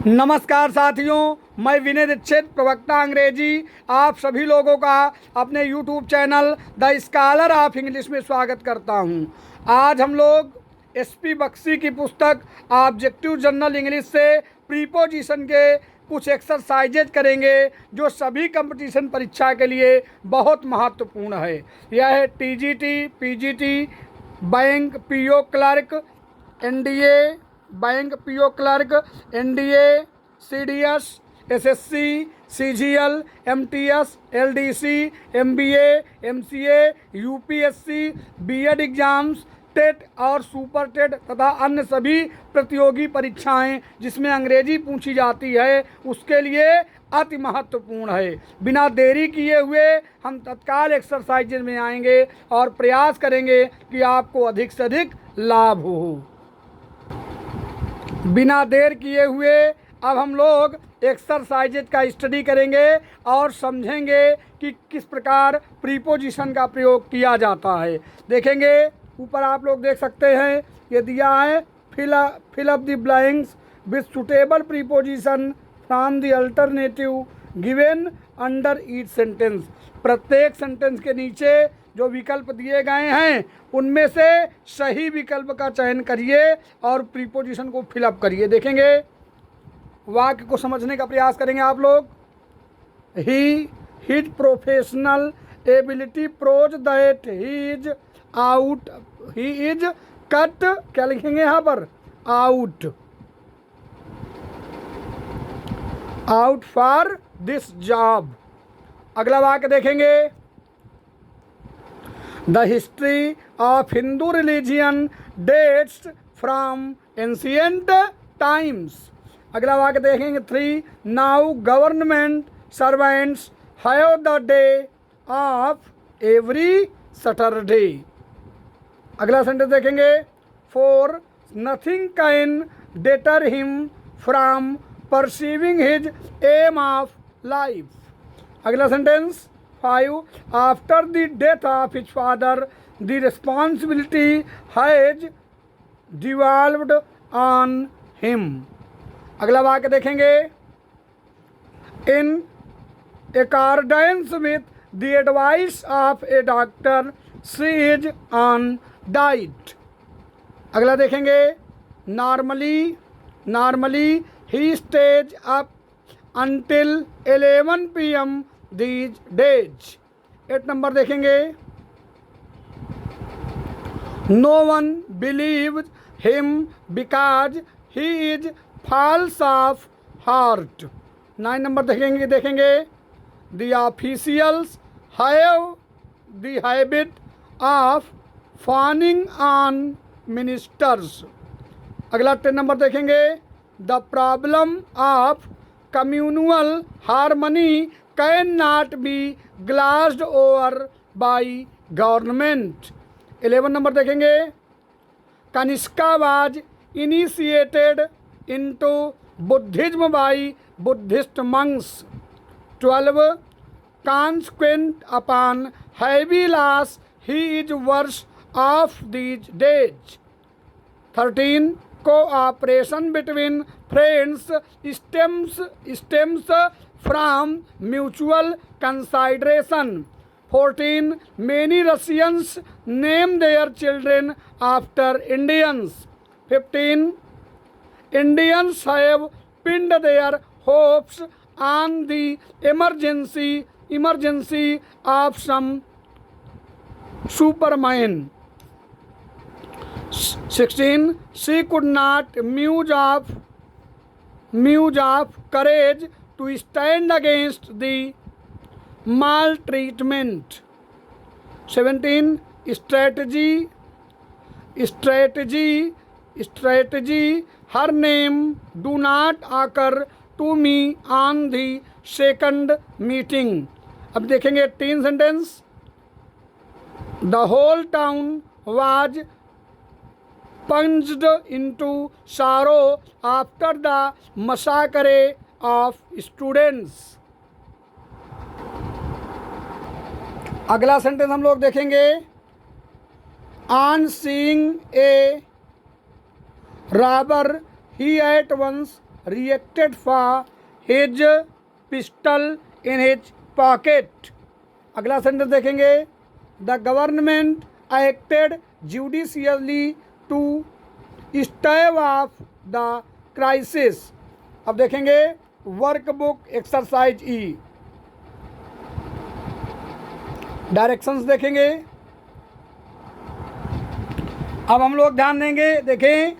नमस्कार साथियों, मैं विनय दीक्षित, प्रवक्ता अंग्रेजी, आप सभी लोगों का अपने YouTube channel the scholar of English में स्वागत करता हूं। आज हम लोग एसपी बख्शी की पुस्तक ऑब्जेक्टिव जनरल इंग्लिश से प्रीपोजिशन के कुछ एक्सरसाइजेज करेंगे जो सभी कंपटीशन परीक्षा के लिए बहुत महत्वपूर्ण है। यह है TGT, PGT, bank PO clerk, NDA bank PO clerk, NDA, CDS, SSC, CGL, MTS, LDC, MBA, MCA, UPSC, BEd exams, TET और सुपर टेट तथा अन्य सभी प्रतियोगी परीक्षाएं जिसमें अंग्रेजी पूछी जाती है उसके लिए अति महत्वपूर्ण है। बिना देरी किए हुए हम तत्काल एक्सरसाइजेज में आएंगे और प्रयास करेंगे कि आपको अधिक से अधिक लाभ हो। बिना देर किए हुए अब हम लोग एक्सरसाइजेज का स्टडी करेंगे और समझेंगे कि किस प्रकार प्रीपोजिशन का प्रयोग किया जाता है। देखेंगे ऊपर आप लोग देख सकते हैं, ये दिया है fill up the blanks with suitable preposition from the alternative given under each sentence. प्रत्येक सेंटेंस के नीचे जो विकल्प दिए गए हैं उनमें से सही विकल्प का चयन करिए और प्रीपोजिशन को फिलअप करिए। देखेंगे, वाक्य को समझने का प्रयास करेंगे आप लोग। His professional ability proves that he is cut, क्या लिखेंगे यहाँ पर, आउट फॉर दिस जॉब। अगला वाक्य देखेंगे, the history of Hindu religion dates from ancient times. अगला वाक्य देखेंगे 3, now government servants have the day off every Saturday. अगला सेंटेंस देखेंगे 4, nothing can deter him from perceiving his aim of life. अगला sentence 5, after the death of his father, the responsibility has devolved on him. अगला वाक्य देखेंगे, in accordance with the advice of a doctor, she is on diet. अगला देखेंगे, normally he stays up until 11 PM these days. 8 number देखेंगे, no one believes him because he is false of heart. 9 number देखेंगे the officials have the habit of fawning on ministers. अगला 10 number देखेंगे, the problem of communal harmony cannot be glassed over by government. 11 number देखेंगे, Kanishka was initiated into Buddhism by Buddhist monks. 12, consequent upon heavy loss he is worse off these days. 13, cooperation between friends stems from mutual consideration. 14, many Russians name their children after Indians. 15, Indians have pinned their hopes on the emergency of some Superman. 16, she could not muse of courage to stand against the maltreatment. 17, strategy, her name do not occur to me on the second meeting. अब देखेंगे 18 sentence, the whole town was plunged into sorrow after the massacre of students. अगला sentence हम लोग देखेंगे, on seeing a robber he at once reacted for his pistol in his pocket. अगला sentence देखेंगे, the government acted judiciously to stave off the crisis. अब देखेंगे workbook exercise ई. Directions देखेंगे. अब हम लोग ध्यान देंगे, देखें,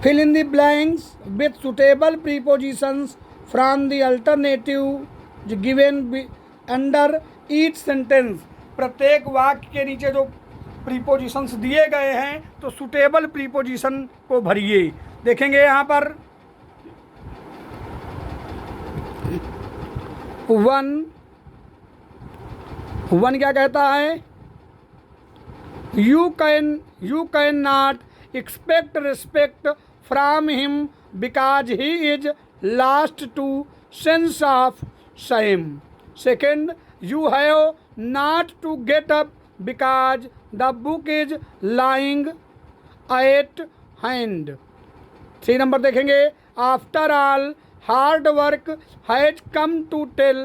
fill in the blanks with suitable prepositions from the alternative given under each sentence. प्रत्येक वाक्य के नीचे जो प्रीपोजिशंस दिए गए हैं तो सुटेबल प्रीपोजिशन को भरिए. देखेंगे यहाँ पर वन क्या कहता है, you can not expect respect from him because he is lost to sense of shame. Second, you have not to get up because the book is lying at hand. 3 number देखेंगे, after all hard work has come to tell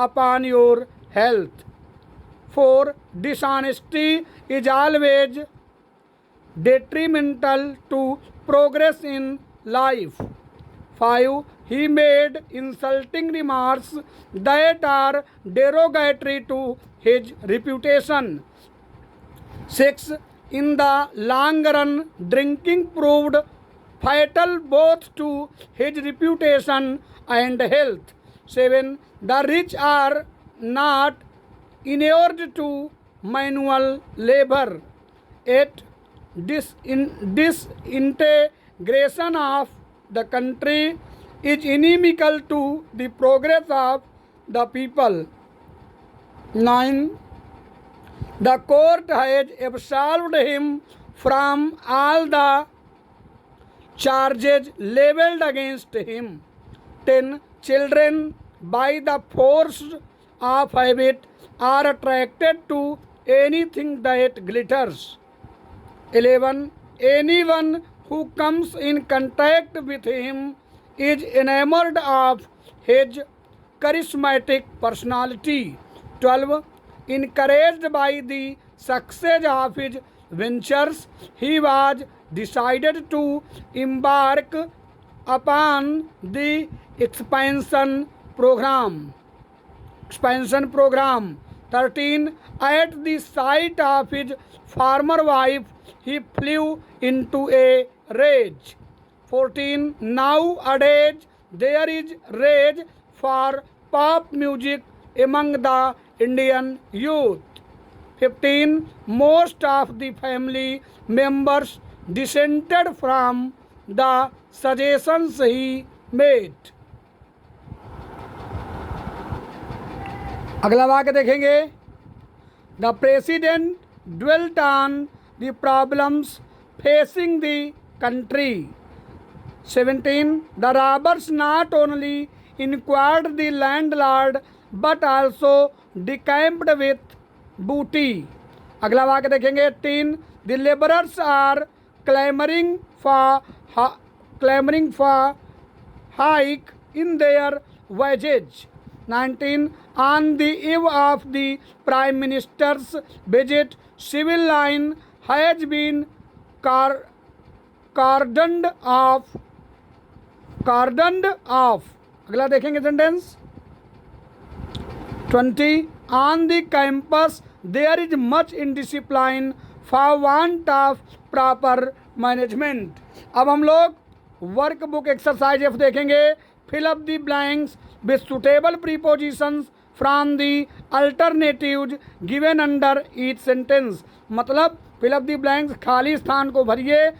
upon your health. 4, dishonesty is always detrimental to progress in life. 5, he made insulting remarks that are derogatory to his reputation. 6, in the long run drinking proved fatal both to his reputation and health. 7, the rich are not inured to manual labor. 8, disintegration of the country is inimical to the progress of the people. 9, the court has absolved him from all the charges leveled against him. 10, children by the force of habit are attracted to anything that glitters. 11, anyone who comes in contact with him is enamored of his charismatic personality. 12, encouraged by the success of his ventures, he was decided to embark upon the expansion program. 13, at the sight of his former wife, he flew into a rage. 14, nowadays there is rage for pop music among the Indian youth. 15, most of the family members dissented from the suggestions he made. अगला वाक्य देखेंगे, the president dwelt on the problems facing the country. 17, the robbers not only inquired the landlord but also decamped with booty. अगला वाक्य देखेंगे 18, the laborers are clamoring for hike in their wages. 19, on the eve of the Prime Minister's visit, civil line has been cordoned off. अगला देखेंगे sentence 20, on the campus there is much indiscipline for want of proper management. अब हम लोग workbook exercise F देखेंगे, fill up the blanks with suitable prepositions from the alternatives given under each sentence. मतलब fill up the blanks, खाली स्थान को भरिए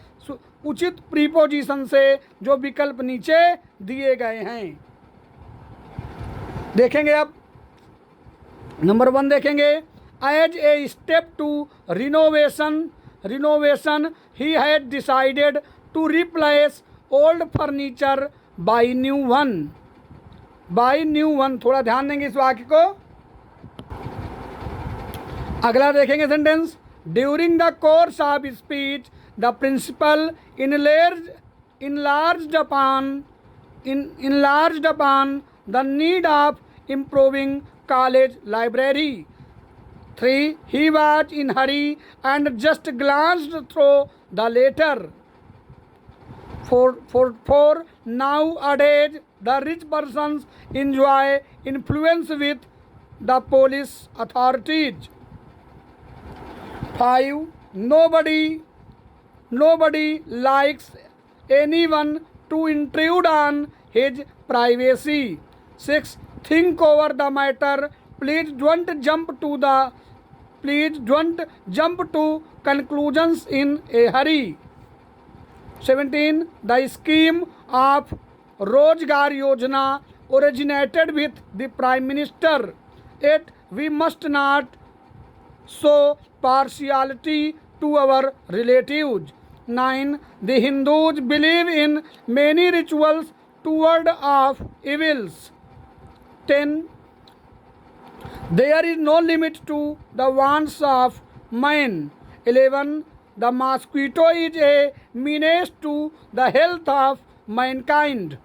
उचित प्रीपोजिशन से जो विकल्प नीचे दिए गए हैं. देखेंगे अब नंबर 1 देखेंगे, as a step to renovation he had decided to replace old furniture by new one. थोड़ा ध्यान देंगे इस वाक्य को. अगला देखेंगे sentence, during the course of speech the principal enlarged upon the need of improving college library. 3. He was in hurry and just glanced through the letter. 4. Nowadays, the rich persons enjoy influence with the police authorities. 5. Nobody likes anyone to intrude on his privacy. 6. Think over the matter. Please don't jump to conclusions in a hurry. 17. The scheme of Rozgar Yojana originated with the Prime Minister. 8. We must not show partiality to our relatives. 9. The Hindus believe in many rituals to ward off evils. 10. There is no limit to the wants of man. 11. The mosquito is a menace to the health of mankind.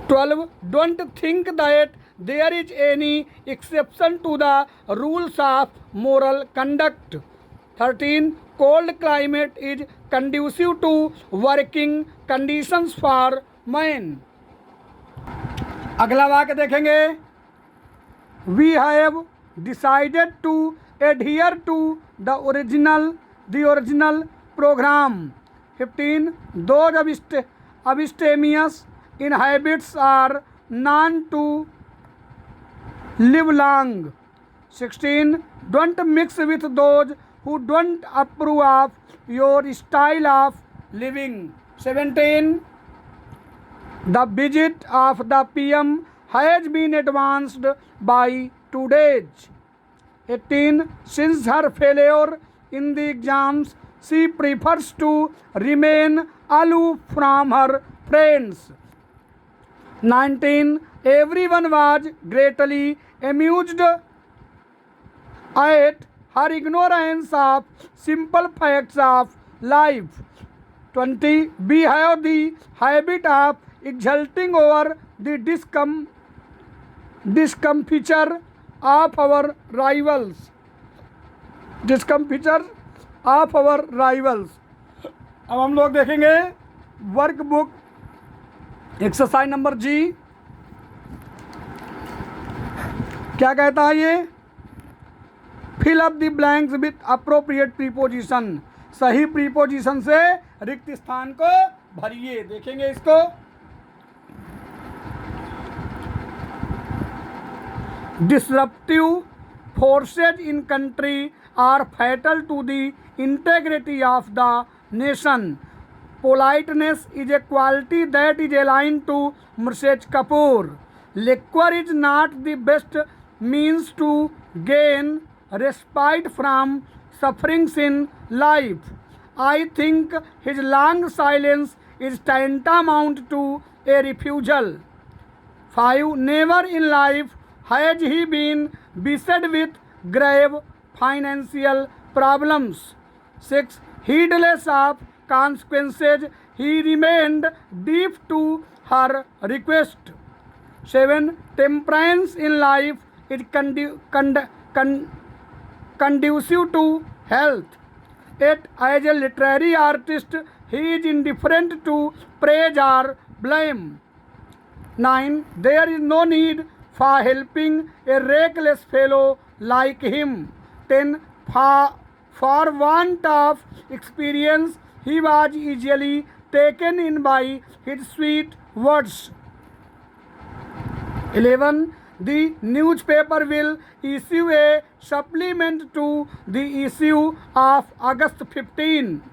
12. Don't think that there is any exception to the rules of moral conduct. 13. Cold climate is conducive to working conditions for man. अगला वाक्य देखेंगे. We have decided to adhere to the original program. 15. Those abstemious in habits are known to live long. 16. Don't mix with those who don't approve of your style of living. 17. The visit of the PM has been advanced by 2 days. 18. Since her failure in the exams, she prefers to remain aloof from her friends. 19. Everyone was greatly amused at her ignorance of simple facts of life. 20. We have the habit of exulting over the discomfiture of our rivals. अब हम लोग देखेंगे workbook exercise number जी. क्या कहता है ये? Fill up the blanks with appropriate preposition. सही preposition से रिक्त स्थान को भरिए. देखेंगे इसको. Disruptive forces in country are fatal to the integrity of the nation. Politeness is a quality that is aligned to Mrs. Kapoor. Liquor is not the best means to gain respite from sufferings in life. I think his long silence is tantamount to a refusal. 5. Never in life has he been beset with grave financial problems. 6. Heedless of consequences, he remained deaf to her request. 7. Temperance in life is conducive to health. 8. As a literary artist, he is indifferent to praise or blame. 9. There is no need for helping a reckless fellow like him. 10. For want of experience, he was easily taken in by his sweet words. 11. The newspaper will issue a supplement to the issue of August 15.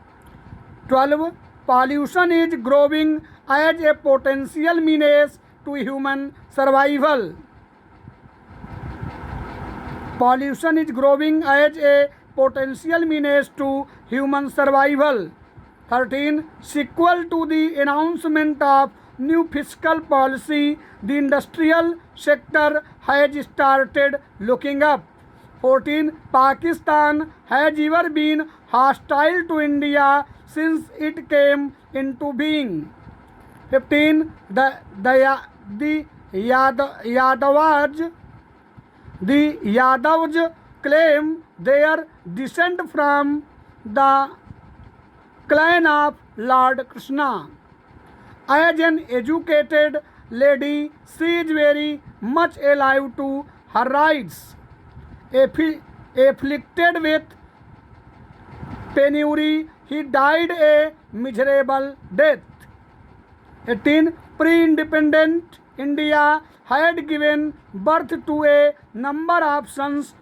12. Pollution is growing as a potential menace to human survival. Pollution is growing as a potential menace to human survival. 13. Sequel to the announcement of new fiscal policy, the industrial sector has started looking up. 14. Pakistan has ever been hostile to India since it came into being. 15. The Yadavs claim their descent from the clan of Lord Krishna. As an educated lady, she is very much alive to her rights. Afflicted with penury, he died a miserable death. 18. Pre-independent India had given birth to a number of sons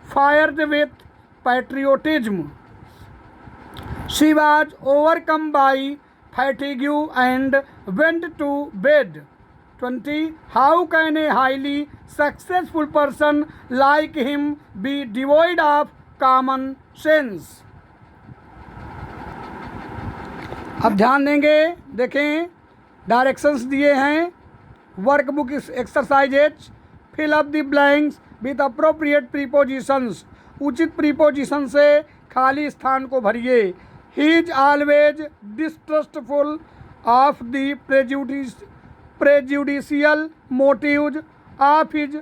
fired with patriotism. She was overcome by fatigue and went to bed. 20. How can a highly successful person like him be devoid of common sense? अब ध्यान देंगे, देखें directions दिए हैं। Workbook exercises, fill up the blanks with appropriate prepositions. उचित preposition से खाली स्थान को भरिए। He is always distrustful of the prejudicial motives of his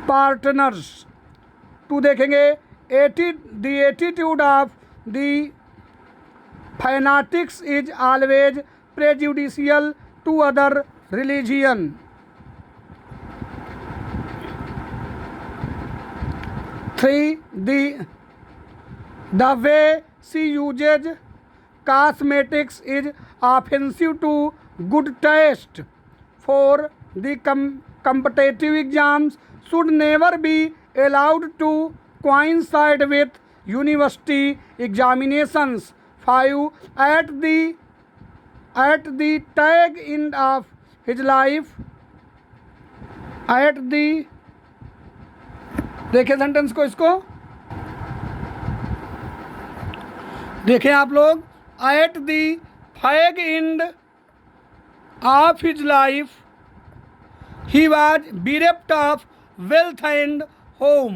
partners. 2 देखेंगे, the attitude of the fanatics is always prejudicial to other religion. 3. The way she uses cosmetics is offensive to good taste. 4. The competitive exams should never be allowed to coincide with university examinations. 5. At the tag end of his life, देखिए sentence को, इसको देखें आप लोग। At the fag end of his life he was bereft of wealth and home.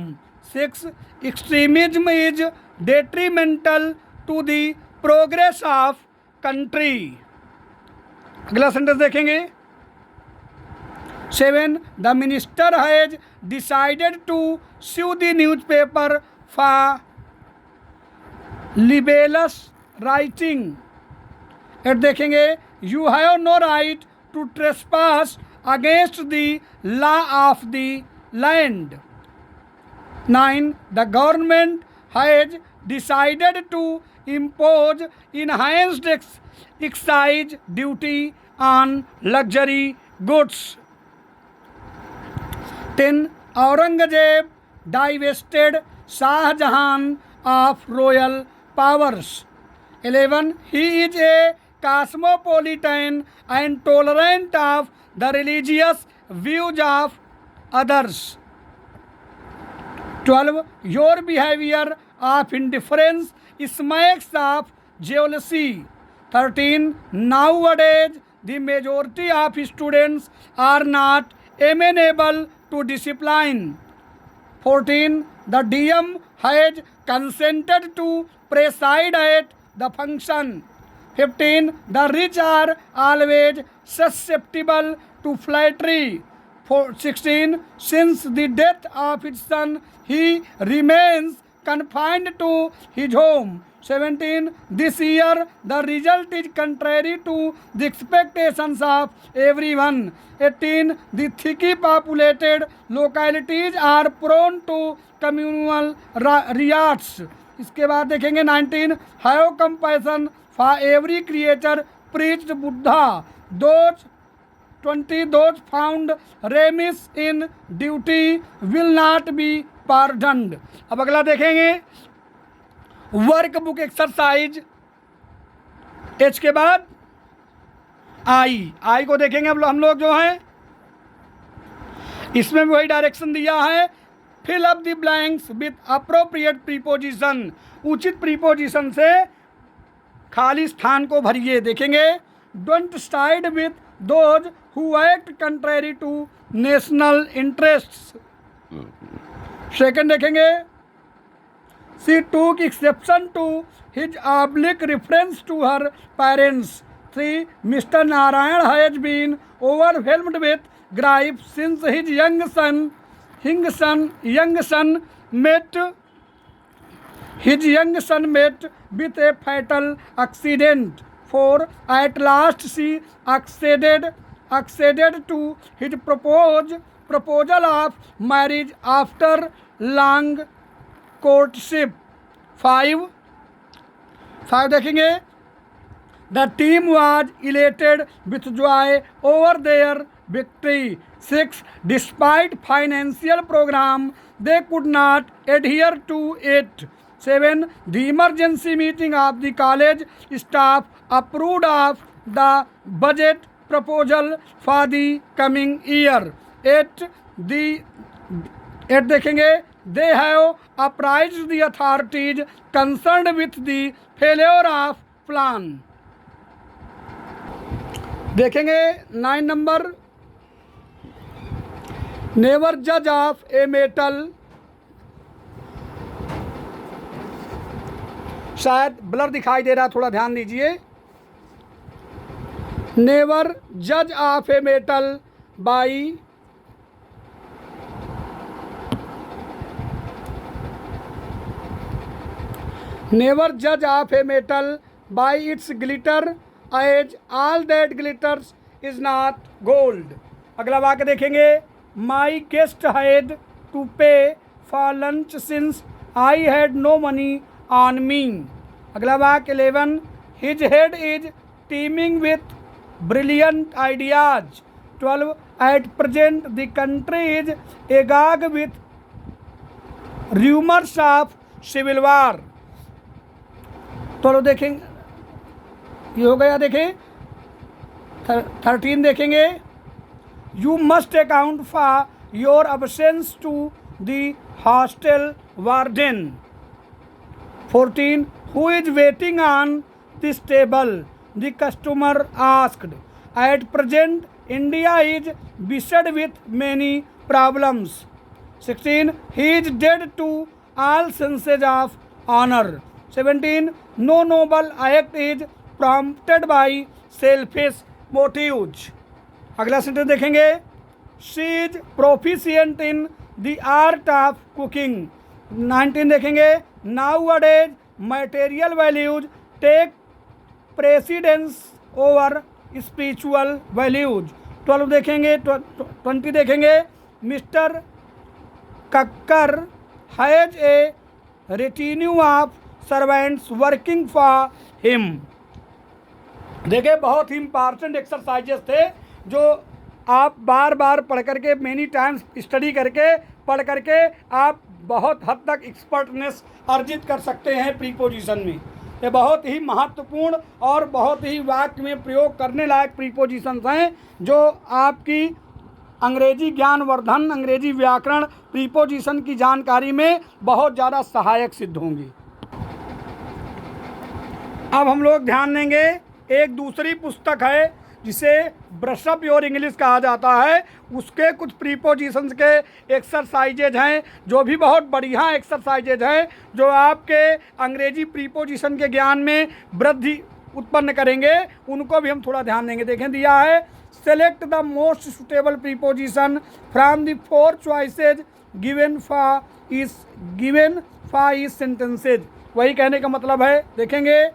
6. Extremism is detrimental to the progress of country. अगला sentence देखेंगे। 7. The minister has decided to sue the newspaper for libelous writing. 8 देखेंगे, you have no right to trespass against the law of the land. 9. the government has decided to impose enhanced excise duty on luxury goods. 10. Aurangzeb divested Shah Jahan of royal powers. 11. he is a cosmopolitan and tolerant of the religious views of others. 12. your behavior of indifference smacks of jealousy. 13. nowadays the majority of students are not amenable to discipline. 14. the DM has consented to preside at the function. 15. the rich are always susceptible to flattery. 16. since the death of his son he remains confined to his home. 17. this year the result is contrary to the expectations of everyone. 18. the thickly populated localities are prone to communal riots. इसके बाद देखेंगे 19. have compassion for every creature preached Buddha. 20. those found remiss in duty will not be pardoned. अब अगला देखेंगे work book exercise. H के बाद आई को देखेंगे अब हम लोग जो हैं, इसमें भी वही डायरेक्शन दिया है। Fill up the blanks with appropriate preposition. उचित प्रीपोजिशन से खाली स्थान को भरिए। देखेंगे, don't side with those who act contrary to national interests. Second देखेंगे, she took exception to his oblique reference to her parents. 3. Mister Narayan has been overwhelmed with grief since his young son met with a fatal accident. 4. At last she acceded to his proposal of marriage after long courtship. 5 देखेंगे, the team was elated with joy over their victory. 6. Despite financial program, they could not adhere to it. 7. The emergency meeting of the college staff approved of the budget proposal for the coming year. 8 देखेंगे, they have apprised the authorities concerned with the failure of plan. देखेंगे 9 नंबर, never judge of a metal, शायद blur दिखाई दे रहा, थोड़ा ध्यान दीजिए। नेवर जज of a metal by its glitter as all that glitters is not gold. अगला वाक्य देखेंगे, my guest had to pay for lunch since I had no money on me. अगला वाक्य 11, his head is teeming with brilliant ideas. 12, at present the country is agog with rumors of civil war. 12 देखेंगे, ये हो गया। देखें 13 देखेंगे, you must account for your absence to the hostel warden. 14, who is waiting on this table? The customer asked. At present, India is beset with many problems. 16, he is dead to all senses of honor. 17, no noble act is prompted by selfish motives. अगला sentence देखेंगे, she is proficient in the art of cooking. 19 देखेंगे, nowadays material values take precedence over spiritual values. 12 देखेंगे, 20 देखेंगे, mister Kakkar has a retinue of servants working for him. देखिए बहुत ही important exercises थे जो आप बार बार पढ़ करके, मेनी टाइम्स स्टडी करके, पढ़ करके आप बहुत हद तक एक्सपर्टनेस अर्जित कर सकते हैं प्रीपोजिशन में। ये बहुत ही महत्वपूर्ण और बहुत ही वाक्य में प्रयोग करने लायक प्रीपोजिशंस हैं जो आपकी अंग्रेजी ज्ञानवर्धन, अंग्रेजी व्याकरण, प्रीपोजिशन की जानकारी में बहुत ज़्यादा सहायक सिद्ध होंगी। अब हम लोग ध्यान देंगे, एक दूसरी पुस्तक है जिसे ब्रश अप योर इंग्लिश कहा जाता है, उसके कुछ प्रीपोजिशंस के एक्सरसाइजेज हैं जो भी बहुत बढ़िया एक्सरसाइजेज हैं जो आपके अंग्रेजी प्रीपोजिशन के ज्ञान में वृद्धि उत्पन्न करेंगे, उनको भी हम थोड़ा ध्यान देंगे। देखें दिया है, select the most suitable preposition from the 4 choices given for each sentences. वही कहने का मतलब है। देखेंगे,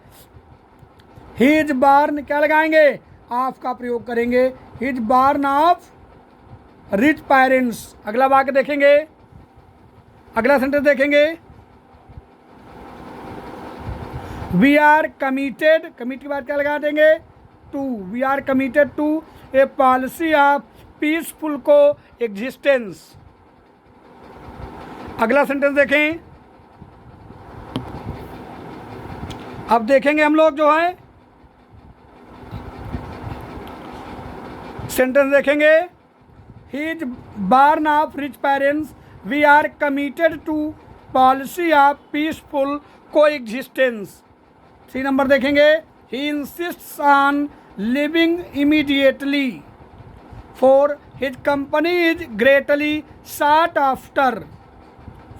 हिज बार्न क्या लगाएंगे, ऑफ का प्रयोग करेंगे, his born of rich parents. अगला वाक्य देखेंगे, अगला सेंटेंस देखेंगे, वी आर कमिटेड, कमिट के बाद क्या लगा देंगे, to, we are committed to a policy of peaceful coexistence. अगला सेंटेंस देखें, अब देखेंगे हम लोग जो है सेंटेंस देखेंगे, his born of rich parents, we are committed to policy of peaceful coexistence. 3 number देखेंगे, he insists on living immediately. 4, his company is greatly sought after.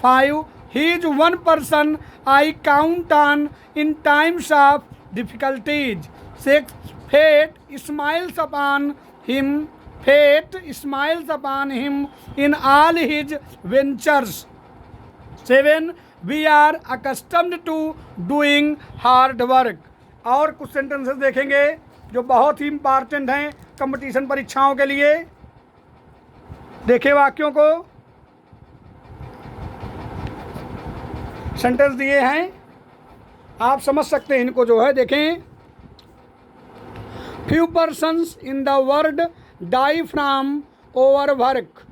5. He is one person I count on in times of difficulties. 6. Fate smiles upon him. Fate smiles upon him in all his ventures. 7. We are accustomed to doing hard work. और कुछ sentences देखेंगे जो बहुत ही important हैं competition परीक्षाओं के लिए। देखें वाक्यों को, सेंटेंस दिए हैं, आप समझ सकते हैं इनको जो है। देखें, few persons in the world die from overwork.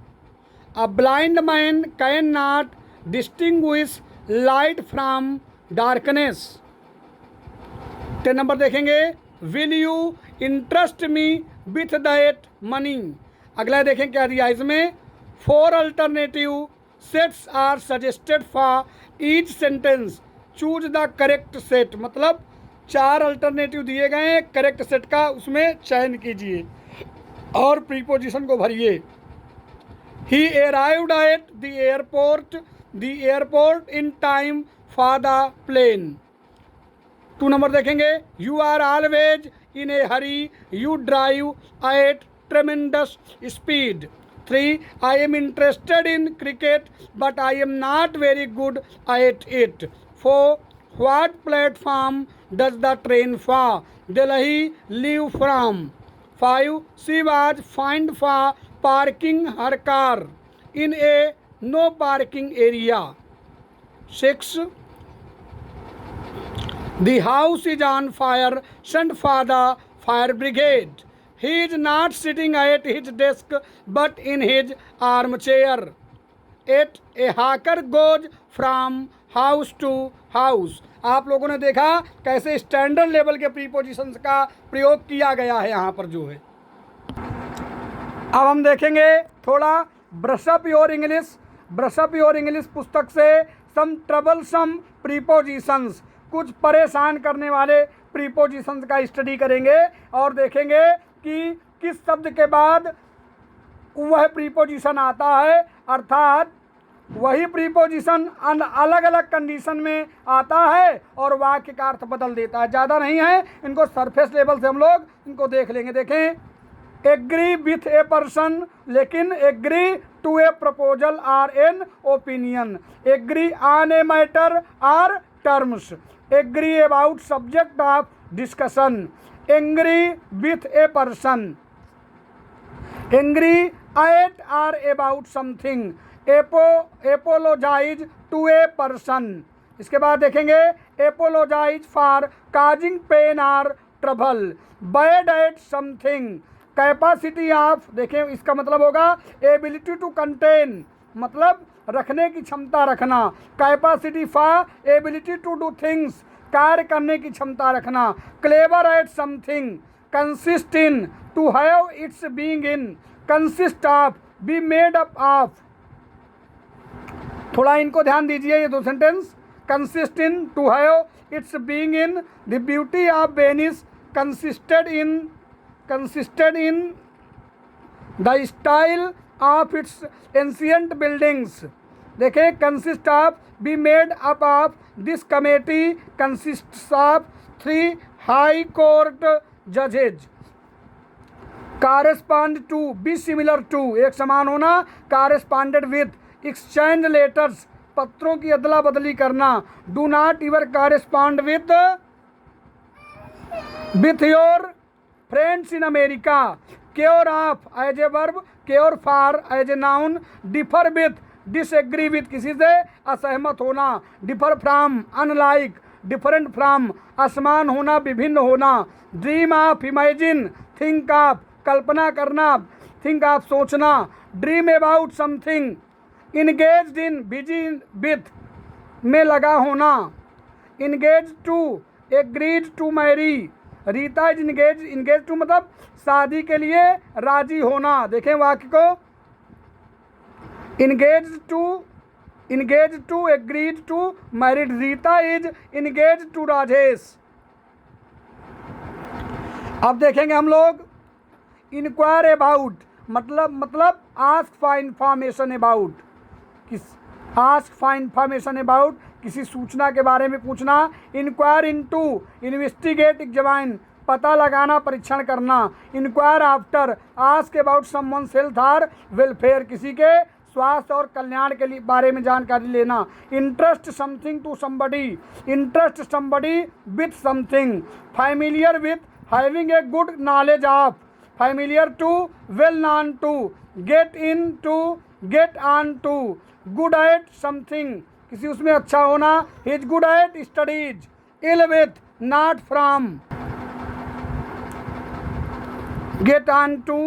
A blind man cannot distinguish light from darkness. 10 number देखेंगे, will you interest me with that money. अगला देखें क्या दिया इसमें, 4 alternative sets are suggested for each sentence. choose the correct set, मतलब 4 alternative दिए गए हैं, करेक्ट सेट का उसमें चयन कीजिए और प्रीपोजिशन को भरिए। He arrived at the airport in time for the plane. 2 number देखेंगे, you are always in a hurry, you drive at tremendous speed. 3. I am interested in cricket but I am not very good at it. 4. What platform does the train for? Delhi leave from. 5. She was fined for parking her car in a no parking area. 6. The house is on fire, send for the fire brigade. He is not sitting at his desk but in his armchair. 8. A hawker goes from house to house. आप लोगों ने देखा कैसे standard level के prepositions का प्रयोग किया गया है यहाँ पर जो है। अब हम देखेंगे थोड़ा ब्रश अप योर इंग्लिश पुस्तक से सम ट्रबलसम प्रीपोजिशंस, कुछ परेशान करने वाले प्रीपोजिशंस का स्टडी करेंगे और देखेंगे कि किस शब्द के बाद वह प्रीपोजिशन आता है, अर्थात वही प्रीपोजिशन अलग अलग कंडीशन में आता है और वाक्य का अर्थ बदल देता है। ज़्यादा नहीं है, इनको सरफेस लेवल से हम लोग इनको देख लेंगे। देखें, एग्री विथ ए पर्सन, लेकिन agree to a proposal or an opinion, agree on a matter or terms, agree about subject of discussion, angry with a person, angry at or about something, apologise to a person. इसके बाद देखेंगे, apologise for causing pain or trouble, bad at something, capacity of, देखें इसका मतलब होगा ability to contain, मतलब रखने की क्षमता रखना, capacity for ability to do things, कार्य करने की क्षमता रखना, clever at something, consist in, to have its being in, consist of, be made up of. थोड़ा इनको ध्यान दीजिए, ये 2 sentence, consist in, to have its being in, the beauty of Venice consisted in the style of its ancient buildings. देखें, consist of, be made up of, this committee consists of 3 high court जजेज। Correspond to, be similar to, एक समान होना, कॉरेस्पॉन्डेड with, exchange letters, पत्रों की अदला बदली करना, do not ever correspond with your friends in America, cure of as a verb, cure for as a noun, differ with, disagree with, किसी से असहमत होना, differ from, unlike, different from, असमान होना, विभिन्न होना, dream of, imagine, think of, कल्पना करना, थिंक ऑफ, सोचना, dream about something, engaged in, busy with, में लगा होना, engage to, agreed to marry, Rita is engage to मतलब शादी के लिए राजी होना। देखें वाक्य को, engage to, agreed to, married, Rita is engage to Rajesh. अब देखेंगे हम लोग, इंक्वायर अबाउट, मतलब ask for information about, ask for information about, किसी सूचना के बारे में पूछना। इंक्वायर इनटू, इन्वेस्टिगेट, एग्जामिन, पता लगाना, परीक्षण करना। Inquire after, ask about someone's health और वेलफेयर, किसी के स्वास्थ्य और कल्याण के लिए बारे में जानकारी लेना। Interest something to somebody, interest somebody with something. Familiar with, having a good knowledge of. Familiar to, well known to. Get in to, get on to. Good at something, किसी उसमें अच्छा होना। He is good at studies. Ill with, not from. Get on to,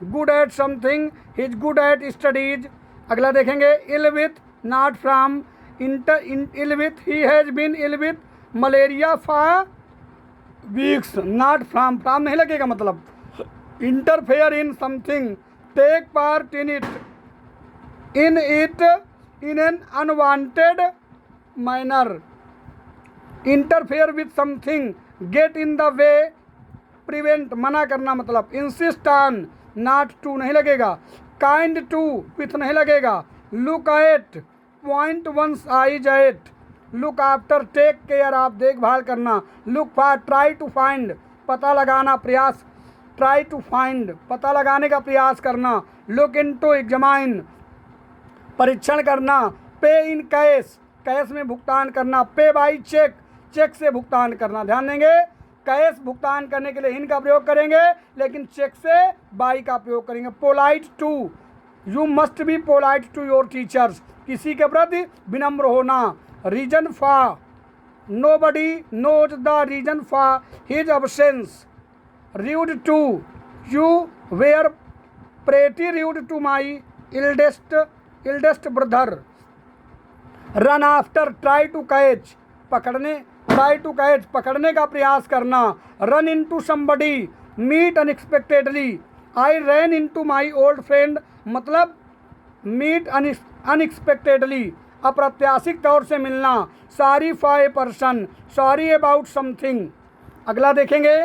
good at something, he is good at studies. अगला देखेंगे, ill with, not from. Ill with, he has been ill with malaria for weeks, not from, from नहीं लगेगा मतलब। Interfere in something, take part in it, in it, in an unwanted manner. Interfere with something, get in the way, prevent, मना करना मतलब। Insist on, not to नहीं लगेगा। Kind to, with नहीं लगेगा। Look at, point one's eyes at. Look after, take care of, देखभाल करना। Look for, try to find, पता लगाना, प्रयास। ट्राई टू फाइंड, पता लगाने का प्रयास करना। लुक इनटू, एग्जामिन, परीक्षण करना। पे इन कैश, कैश में भुगतान करना। पे बाई चेक, चेक से भुगतान करना। ध्यान देंगे, कैश भुगतान करने के लिए इन का प्रयोग करेंगे, लेकिन चेक से बाई का प्रयोग करेंगे। Polite to, you must be polite to your teachers, किसी के प्रति विनम्र होना। Reason for, nobody knows the reason for his absence. Rude to, you were pretty rude to my eldest brother. Run after, try to catch, पकड़ने, try to catch, पकड़ने का प्रयास करना। Run into somebody, meet unexpectedly. I ran into my old friend, मतलब meet unexpectedly, अप्रत्याशित तौर से मिलना। Sorry for a person, sorry about something. अगला देखेंगे,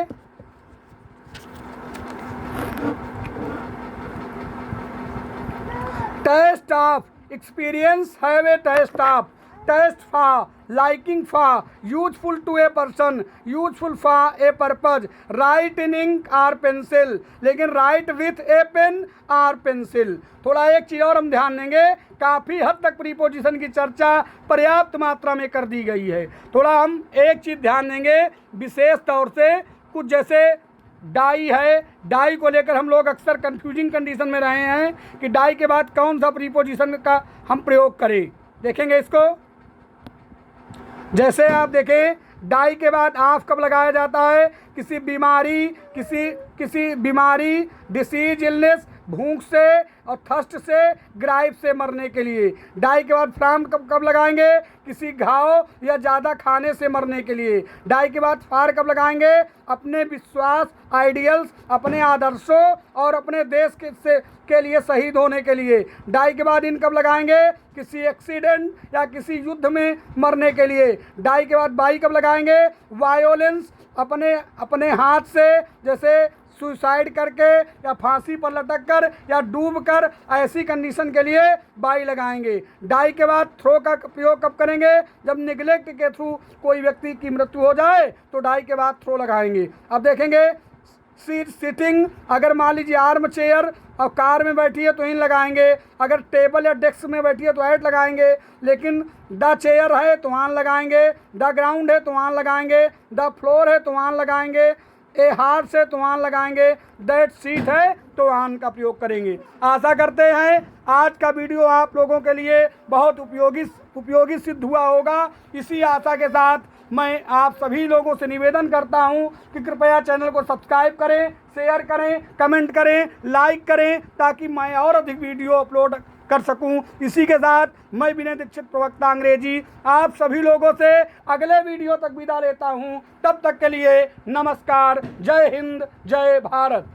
taste of, experience, have a taste of. Taste for, liking for, useful to a person, useful for a purpose. Write in ink or pencil, लेकिन write with a pen or pencil. थोड़ा एक चीज़ और हम ध्यान देंगे, काफ़ी हद तक प्रीपोजिशन की चर्चा पर्याप्त मात्रा में कर दी गई है। थोड़ा हम एक चीज़ ध्यान देंगे विशेष तौर से, कुछ जैसे डाई है, डाई को लेकर हम लोग अक्सर कंफ्यूजिंग कंडीशन में रहे हैं कि डाई के बाद कौन सा प्रीपोजिशन का हम प्रयोग करें। देखेंगे इसको, जैसे आप देखें, डाई के बाद ऑफ कब लगाया जाता है? किसी बीमारी, किसी बीमारी, डिसीज, इलनेस, भूख से और थर्स्ट से, ग्राइप से मरने के लिए। डाई के बाद फ्राम कब लगाएंगे? किसी घाव या ज़्यादा खाने से मरने के लिए। डाई के बाद फार कब लगाएंगे? अपने विश्वास, आइडियल्स, अपने आदर्शों और अपने देश के लिए शहीद होने के लिए। डाई के बाद इन कब लगाएंगे? किसी एक्सीडेंट या किसी युद्ध में मरने के लिए। डाई के बाद बाई कब लगाएंगे? वायोलेंस, अपने हाथ से, जैसे सुसाइड करके या फांसी पर लटक कर या डूब कर, ऐसी कंडीशन के लिए बाई लगाएंगे। डाई के बाद थ्रो का प्रयोग कब करेंगे? जब निगलेक्ट के थ्रू कोई व्यक्ति की मृत्यु हो जाए तो डाई के बाद थ्रो लगाएंगे। अब देखेंगे सिटिंग, अगर मान लीजिए आर्म चेयर और कार में बैठी है तो इन लगाएंगे। अगर टेबल या डेस्क में बैठी है तो ऐट लगाएंगे। लेकिन द चेयर है तो आन लगाएंगे, द ग्राउंड है तो आन लगाएंगे, द फ्लोर है तो आन लगाएंगे, ए हार्स है तो आन लगाएंगे, दैट सीट है तो आन का प्रयोग करेंगे। आशा करते हैं आज का वीडियो आप लोगों के लिए बहुत उपयोगी सिद्ध हुआ होगा। इसी आशा के साथ मैं आप सभी लोगों से निवेदन करता हूं कि कृपया चैनल को सब्सक्राइब करें, शेयर करें, कमेंट करें, लाइक करें, ताकि मैं और अधिक वीडियो अपलोड कर सकूं। इसी के साथ मैं विनय दीक्षित, प्रवक्ता अंग्रेजी, आप सभी लोगों से अगले वीडियो तक विदा लेता हूं। तब तक के लिए नमस्कार, जय हिंद, जय भारत।